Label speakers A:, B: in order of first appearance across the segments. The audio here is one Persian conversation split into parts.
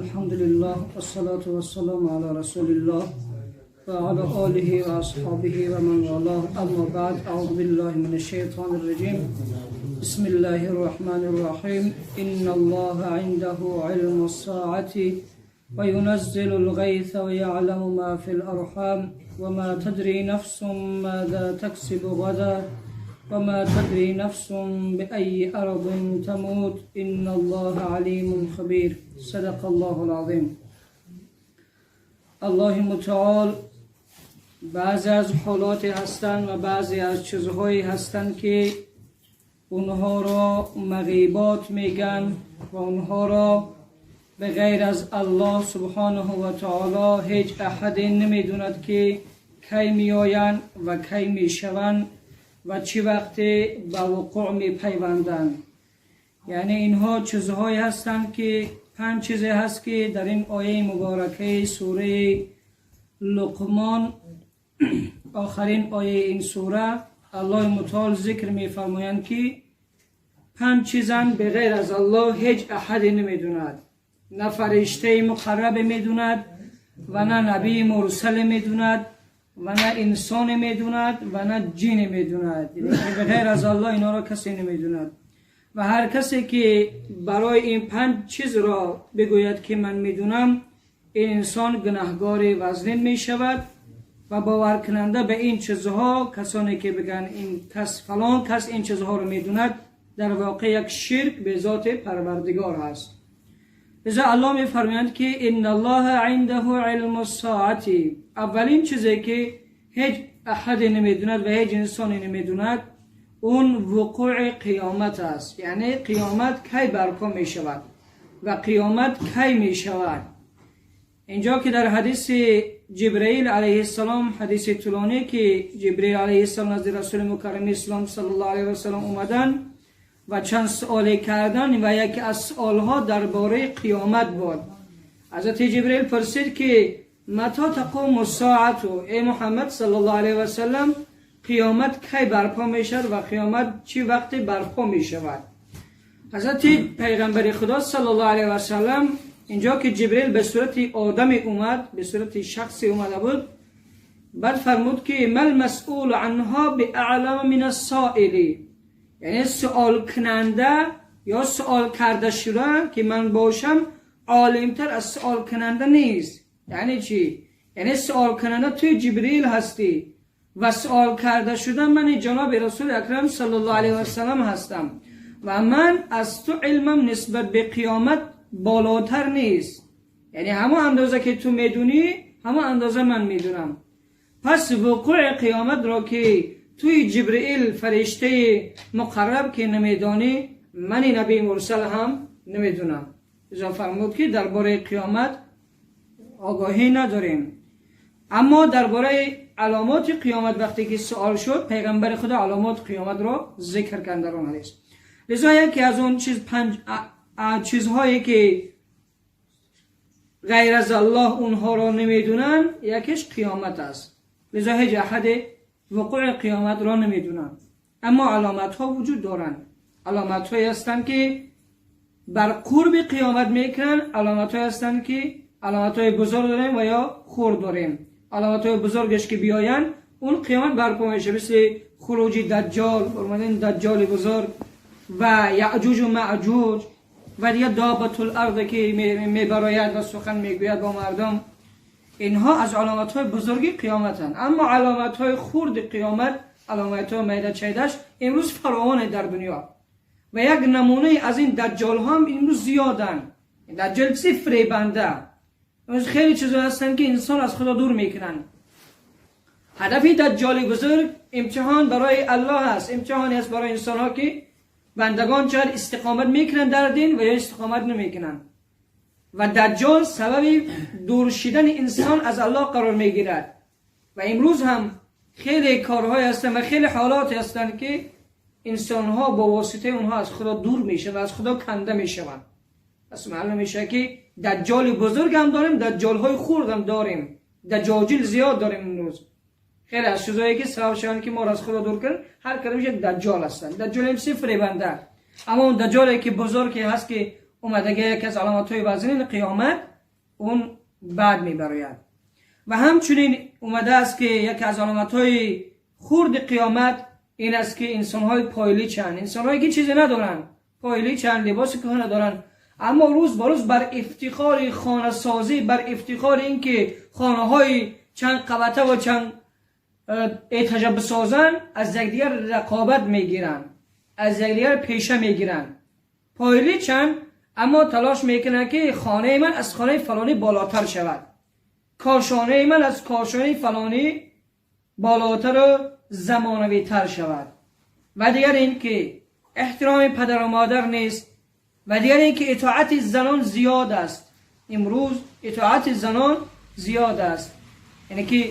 A: الحمد لله والصلاة والسلام على رسول الله وعلى آله وأصحابه ومن والاه. أما بعد، أعوذ بالله من الشيطان الرجيم. بسم الله الرحمن الرحيم. إن الله عنده علم الساعة وينزل الغيث ويعلم ما في الأرحام وما تدري نفس ماذا تكسب غدا وما تدري نفس بأي أرض تموت إن الله عليم خبير. صدق الله العظيم. الله متعال بعضی از حالات هستند و بعضی از چیزهایی هستند که اونها را مغیبات میگن و اونها را به غیر از الله سبحانه و تعالی هیچ احد نمیدوند که کی میآیند و کی میشوند و چی وقت به وقوع میپیوندند. یعنی اینها چیزهایی هستند که 5 چیزی هست که در این آیه مبارکه سوره لقمان آخرین آیه این سوره الله متعال ذکر میفرمایند که 5 چیزن به غیر از الله هیچ احد نمیدوند. نه فرشته مقرب میدوند و نه نبی مرسل میدوند و نه انسان میدوند و نه جن میدوند. یعنی به غیر از الله اینا را کسی نمیدوند. و هر کسی که برای این 5 چیز را بگوید که من میدونم، این انسان گناهگار وزنین می شود و باور کننده به این چیزها، کسانی که بگن این کس فلان کس این چیزها رو میدوند، در واقع یک شرک به ذات پروردگار هست. لذا الله می فرمایند که ان الله عنده علم الساعه. اولین چیزی که هیچ احد نمیدوند و هیچ انسانی نمیدوند اون وقوع قیامت است. یعنی قیامت کی برپا می شود و قیامت کی می شود. اینجا که در حدیث جبرئیل علیه السلام، حدیث طولانی که جبرئیل علیه السلام از رسول مکرم اسلام صلی الله علیه و سلم اومدن و چند سوالی کردن و یکی از سوالها درباره قیامت بود. حضرت جبرئیل پرسید که متى تقوم الساعه، ای محمد صلی الله علیه و سلم قیامت کی برپا می شود و قیامت چی وقت برپا می شود. حضرت پیغمبر خدا صلی الله علیه و سلم اینجا که جبرئیل به صورت آدم اومد، به صورت شخصی اومده بود، بعد فرمود که مل مسئول عنها باعلم من السائل. یعنی سوال کننده یا سوال کرده شده که من باشم عالمتر از سوال کننده نیست. یعنی چی؟ یعنی سوال کننده توی جبرئیل هستی و سوال کرده شده من جناب رسول اکرم صلی الله علیه و سلم هستم و من از تو علمم نسبت به قیامت بالاتر نیست. یعنی همه اندازه که تو میدونی همه اندازه من میدونم. پس وقوع قیامت را که توی جبرئیل فرشته مقرب که نمیدانی، من نبی مرسل هم نمیدونم. ازا فرمود که درباره قیامت آگاهی نداریم. اما درباره علامات قیامت وقتی که سوال شد، پیغمبر خدا علامات قیامت را ذکر کرد در اون حدیث. لذا یکی از اون چیزهایی که غیر از الله اونها را نمیدونن یکیش قیامت است. لذا هیچ احد وقوع قیامت را نمیدونن. اما علامت ها وجود دارن. علامت هایی هستن که بر قرب قیامت میکنن. علامت هایی هستن که علامت های بزرگ داریم و یا خرد داریم. علامت های بزرگش که بیاین اون قیامت برپا میشه، مثل خروج دجال، اومدن دجال بزرگ و یعجوج و معجوج و دیگه دابت الارض که میبراید و سخن میگوید با مردم. اینها از علامت های بزرگی قیامت هستند. اما علامت های خرد قیامت، علامت های میده چیدش امروز فراوان در دنیا و یک نمونه از این دجال هم امروز زیادن. دجال چه فریبنده. امروز خیلی چیزا هستن که انسان از خدا دور میکنن. هدف دجال بزرگ امتحان برای الله است. امتحانی است برای انسان ها که بندگان چهر استقامت میکنن در دین و یا استقامت نمیکنن. و دجال سبب دور شدن انسان از الله قرار میگیرد. و امروز هم خیلی کارهای هستن و خیلی حالات هستن که انسان ها با واسطه اونها از خدا دور میشه و از خدا کنده میشون. پس معلوم میشه که دجال بزرگ هم داریم، دجال های خرد هم داریم، دجاجل زیاد داریم امروز. خیلی از چیزایی که سبب شدن که ما را از خدا دور کردن هر کدومش یک دجال هستن. دجال هم فریبنده. اما اون دجالی که بزرگی هست که اومده که یکی از علامت های وزنین قیامت اون بعد میبراید. و همچنین اومده است که یکی از علامت های خرد قیامت این است که انسان های پایلی چند، انسان هایی که چیزی ندارن، پایلی چند، لباسی که ندارن، اما روز با روز بر افتخار خانه سازی، بر افتخار این که خانه های چند قبطه و چند اتجاه بسازن، از یکدیگر رقابت میگیرن، از یکدیگر پیشه میگیرن. پایلی چند، اما تلاش میکنن که خانه من از خانه فلانی بالاتر شود، کاشانه من از کاشانه فلانی بالاتر و زمانوی تر شود. و دیگر این که احترام پدر و مادر نیست، و دیگر این که اطاعت زنان زیاد است. امروز اطاعت زنان زیاد است، یعنی که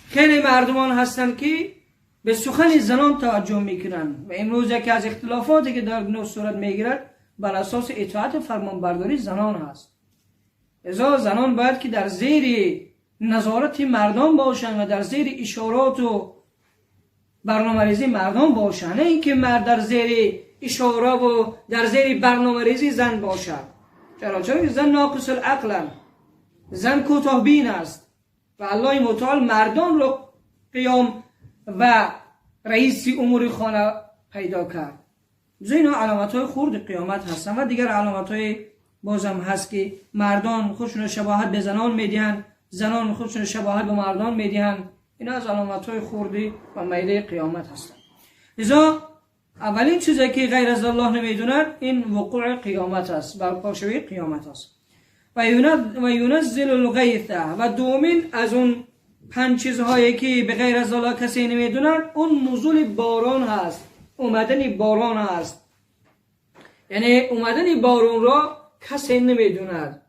A: خیلی مردمان هستند که به سخن زنان توجه میکنن و امروز یکی از اختلافاتی که در دنیا صورت میگیرد بر اساس اطاعت فرمانبرداری زنان هست. لذا زنان باید که در زیر نظارت مردان باشند و در زیر اشارات و برنامه‌ریزی مردان باشند، نه اینکه مرد در زیر اشاره و در زیر برنامه‌ریزی زن باشد. چرا که زن ناقص العقل، زن کوتاه بین است و الله متعال مردان رو قیام و رئیس امور خانه پیدا کرد. اینا علامت های خرد قیامت هستن. و دیگر علامت های بازم هست که مردان خودشون شباهت به زنان میدهن، زنان خودشون شباهت به مردان میدهن. اینا از علامت های خرد و میله قیامت هستن. لذا اولین چیزی که غیر از الله نمیدونن این وقوع قیامت است، برپاشوی قیامت است. و یونزل الغیث، و دومین از اون 5 چیزهایی که به غیر از الله کسی نمیدونن اون نزول باران هست، اومدن باران هست. یعنی اومدن باران را کسی نمیدوند.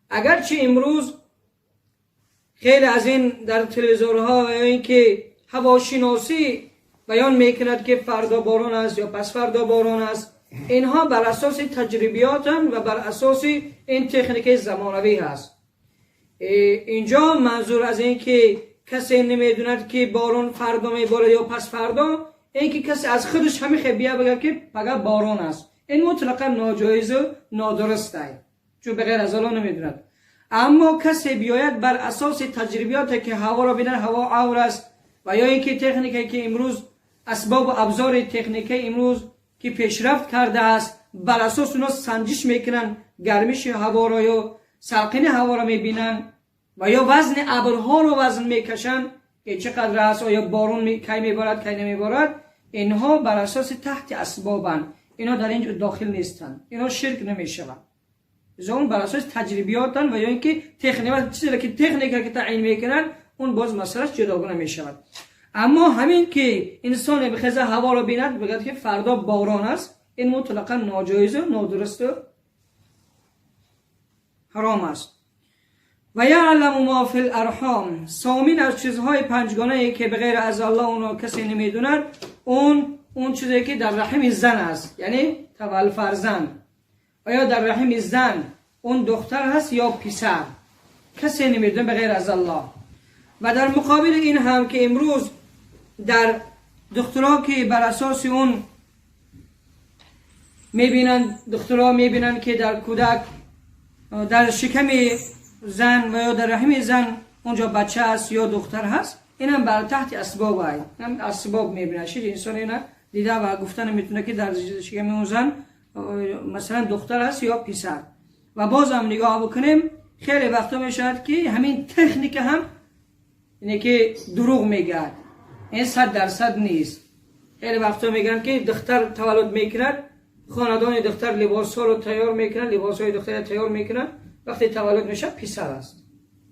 A: اگرچه امروز خیلی از این در تلویزیون‌ها و این که هواشناسی بیان میکند که فردا باران است یا پس فردا باران است، اینها بر اساس تجربیاتن و بر اساس این تکنیک زمانوی هست. اینجا منظور از این که کسی نمیدوند که باران فردا میبارد یا پس فردا، این که کسی از خودش همیشه بیا بگه که فقط باران است، این مطلقا ناجایز و نادرست است، چون به غیر از الله نمیدوند. اما کسی بیاید بر اساس تجربیاتی که هوا را ببیند هوا اور است، و یا اینکه تکنیکی که امروز اسباب و ابزار تکنیکی امروز که پیشرفت کرده است بر اساس اونا سنجش میکنن، گرمش هوا را یا سرقین هوا را میبینن و یا وزن ابرها رو وزن میکشن که چقدر است، آیا بارون کی میبارد کی نمیبارد. اینها بر اساس تحت اسبابن، اینا در اینجا داخل نیستن، اینا شرک نمیشوند. اون بر اساس تجربیاتن و یا اینکه تکنیک چیزی که تکنیکی که تعیین میکنن اون باز مسئلهش جداگانه میشود. اما همین که انسان بخزه هوا رو بیند بگه که فردا باران است، این مطلقا ناجایز و نادرست و حرام است. و یعلم ما فی الارحام، سومین از چیزهای پنجگانه که به غیر از الله اونو کسی نمیدوند اون چیزی که در رحم زن است، یعنی تول فرزند. آیا در رحم زن اون دختر هست یا پسر، کسی نمیدونه به غیر از الله. و در مقابل این هم که امروز در دخترها که بر اساس اون دخترها میبینن که در کودک در شکم زن و یا در رحم زن اونجا بچه است یا دختر هست، این هم بر تحت اسباب هست، هم اسباب میبینن. شیر انسان اینا دیده و گفتن میتونه که در شکم اون زن مثلا دختر هست یا پسر. و باز هم نگاه بکنیم خیلی وقتا میشود که همین تکنیک هم اینه که دروغ میگه، این 100% نیست. خیلی وقتا میگن که دختر تولد میکند، خاندان دختر لباس ها رو تیار میکنن، لباس های دختر تیار میکنن، وقتی تولد میشه پسر است.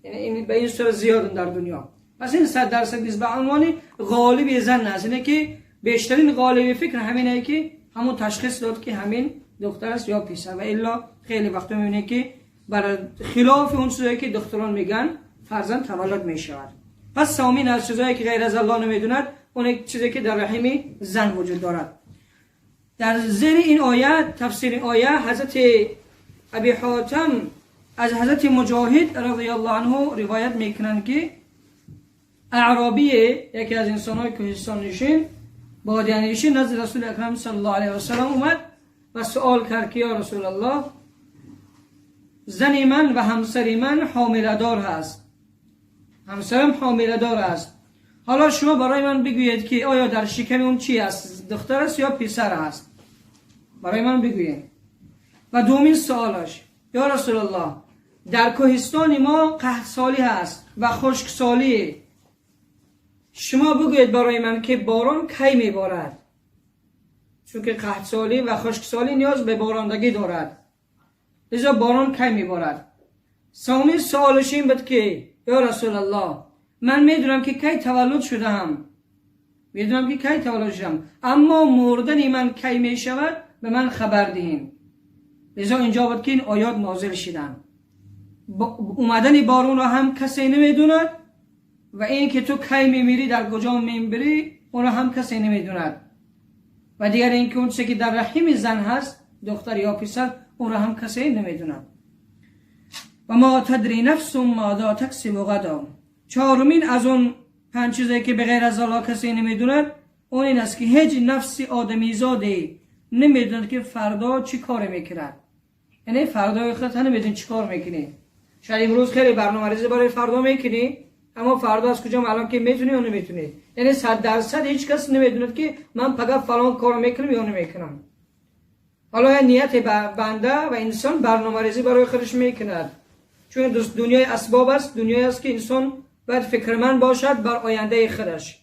A: یعنی این به این صورت زیاد در دنیا. پس این 100% نیست، به عنوان غالب زن است. اینه که بیشترین غالب فکر همینه که همون تشخیص داد که همین دختر است یا پسر. و الا خیلی وقتا میبینه که بر خلاف اون چیزایی که دختران میگن فرزند تولد میشود. پس سومین از چیزایی که غیر از الله نمیدوند اون چیزی که در رحم زن وجود دارد. در زیر این آیه، تفسیر این آیه، حضرت ابی حاتم از حضرت مجاهد رضی الله عنه روایت میکنند که اعرابی، یکی از انسان‌های کوهستان نشین، بادیان نشین، نزد رسول اکرم صلی الله علیه و سلم اومد و سوال کرد که یا رسول الله زن من و همسر من حامله دار هست، همسرم حامله دار است، حالا شما برای من بگویید که آیا در شکم اون چی است، دختر است یا پسر است، برای من بگویید. و دومین سوالش یا رسول الله در کوهستان ما قحطسالی هست و خشکسالی، شما بگویید برای من که باران کی میبارد، چون که قحطسالی و خشکسالی نیاز به بارندگی دارد، لذا باران کی میبارد. سومین سوالش این بود که یا رسول الله من میدونم که کی تولد شدم، اما مردن من کی میشود به من خبر دهین. لذا اینجا بود که این آیات نازل شدن. اومدن بارون را هم کسی نمیدوند و این که تو کی میمیری در کجا میمیری اون را هم کسی نمیدوند. و دیگر این که اون چه که در رحم زن هست دختر یا پسر اون را هم کسی نمیدوند. و ما تدری نفس ماذا تکسب غدا. چهارمین از اون 5 چیزی که بغیر از الله کسی نمیدوند اون این است که هیچ نفسی آدمیزادی نمیدوند که فردا چی کار میکند. یعنی فردا خودت نمیدونی چی کار میکنی. شاید امروز خیلی برنامه‌ریزی برای فردا میکنی اما فردا از کجا معلوم که میتونی یا نمیتونی. یعنی 100% هیچ کس نمیدوند که من فقط فلان کار میکنم یا نمیکنم. حالا نیت بنده و انسان برنامه‌ریزی برای خودش میکند، چون دنیای اسباب است، دنیایی است که انسان باید فکرمند باشد بر آینده خودش.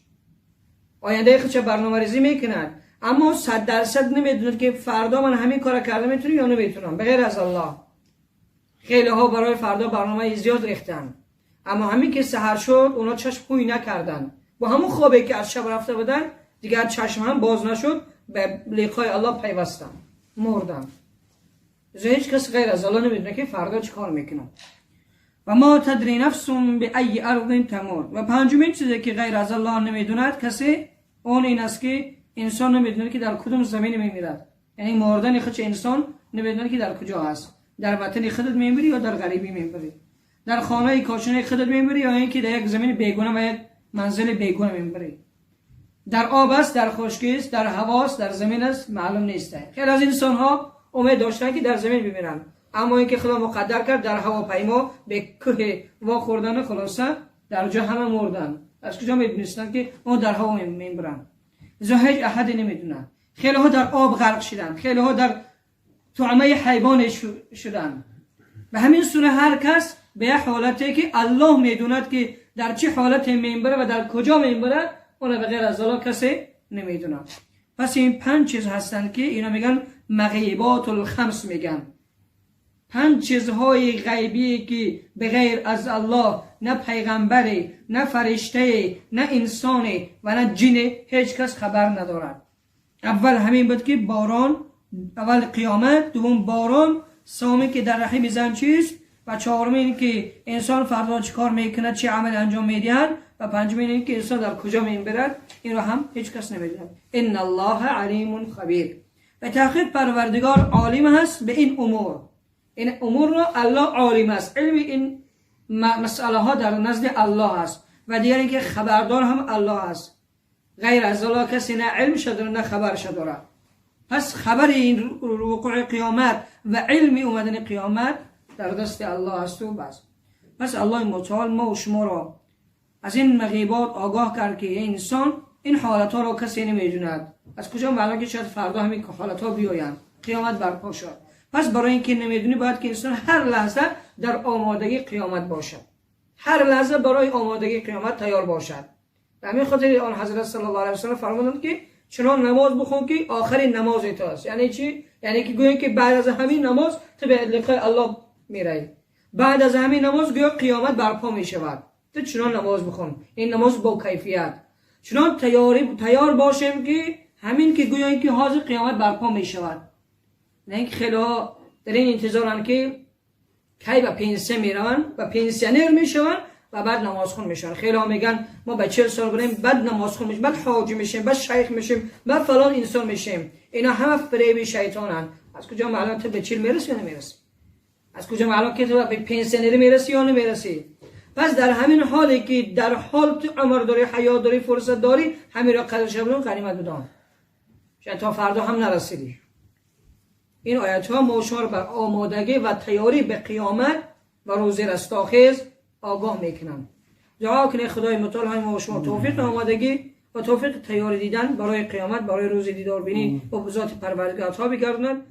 A: آینده خودش برنامه‌ریزی میکند اما 100% نمیدوند که فردا من همین کار کردم میتونم یا نمیتونم بغیر از الله. خیلی ها برای فردا برنامه زیاد ریختن اما همین که سحر شد اونا چشم پوی نکردن، با همون خوابی که از شب رفته بودن دیگر چشم هم باز نشد، به لقای الله پیوستن، مردن. هیچ کس غیر از الله نمیدونه که فردا چی کار میکنه. و ما تدری نفس به ای ارض تموت. و پنجمین چیزی که غیر از الله نمیدوند کسی اون این است که انسان نمیدونه که در کدوم زمین میمیرد. یعنی مردن خود انسان نمیدونه که در کجا هست، در وطن خودت میمیری یا در غریبی میمیری، در خانه کاشانه خودت میمیری یا اینکه در یک زمین بیگانه و یک منزل بیگانه میمیری، در آب است، در خشکی است، در هوا است، در زمین است، معلوم نیست. خیلی از انسان ها امید داشتن که در زمین بمیرن اما اینکه خدا مقدر کرد در هواپیما به کوه وا خوردن خلاصه در جا همه مردن. از کجا میدونستن که اون در هوا میمیرن؟ هیچ احد نمیدونه. خیلی ها در آب غرق شدن، خیلی ها در طعمه حیوان شدن. به همین صورت هر کس به یک حالتی که الله میدوند که در چه حالت میمیره و در کجا میمیره اون به غیر از الله کسی نمیدونه. پس این 5 چیز هستند که اینا میگن مغیبات الخمس، میگن 5 چیزهای غیبی که به غیر از الله نه پیغمبری، نه فرشته، نه انسانی و نه جن هیچ کس خبر ندارد. اول همین بود که باران، اول قیامت، دوم باران، سومی که در رحم زن چیست و چهارمین که انسان فردا چه کار میکنه، چه عمل انجام میدهد و پنجمین این که انسان در کجا میمیرد. این رو هم هیچ کس نمیدونه. ان الله علیم خبیر. به تحقیق پروردگار عالم هست به این امور. این امور رو الله عالم است، علم این مسئله ها در نزد الله است و دیگر اینکه خبردار هم الله است. غیر از الله کسی نه علم شده نه خبر شده. پس خبر این وقوع قیامت و علم اومدن قیامت در دست الله است و بس. پس الله متعال ما و شما را از این مغیبات آگاه کرد که این انسان این حالت ها را کسی نمیدوند. از کجا معلومه که شاید فردا همین حالت ها بیایند، قیامت برپا شد. پس برای اینکه نمیدونی باید که انسان هر لحظه در آمادگی قیامت باشد، هر لحظه برای آمادگی قیامت تیار باشد. و همین خاطر آن حضرت صلی الله علیه و سلم فرمودند که چنان نماز بخون که آخرین نماز تو است. یعنی چی؟ یعنی که گویا که بعد از همین نماز تو به لقای الله میری، بعد از همین نماز گویا قیامت برپا میشود. تو چنان نماز بخون، این نماز با کیفیت، چنان تیار باشیم که همین که گویا که حاضر قیامت برپا میشود. نه اینکه خیلی ها در این انتظارن که کی به پنسیون میروند و پنسیونر میشوند و بعد نمازخون میشن. خیلی ها میگن ما به 40 سال بریم بعد نمازخون میشیم، بعد حاجی میشیم، بعد شیخ میشیم، بعد فلان انسان میشیم. اینا همه فریب شیطانن. از کجا معلومه تو به 40 میرسی یا نمیرسی؟ از کجا معلومه که تو به پنسیونری میرسی یا نمیرسی؟ پس در همین حالی که در حال تو عمر داری، حیات داری، فرصت داری، همین را قدر شبلون غنیمت بدان. شاید تا فردا هم نرسیدی. این آیت ها ما شما به آمادگی و تیاری به قیامت و روز رستاخیز آگاه میکنند. دعا کنید خدای متعال های ما شما توفیق آمادگی و توفیق تیاری دیدن برای قیامت، برای روز دیدار بینی و بذات پروردگار عطا بگردند.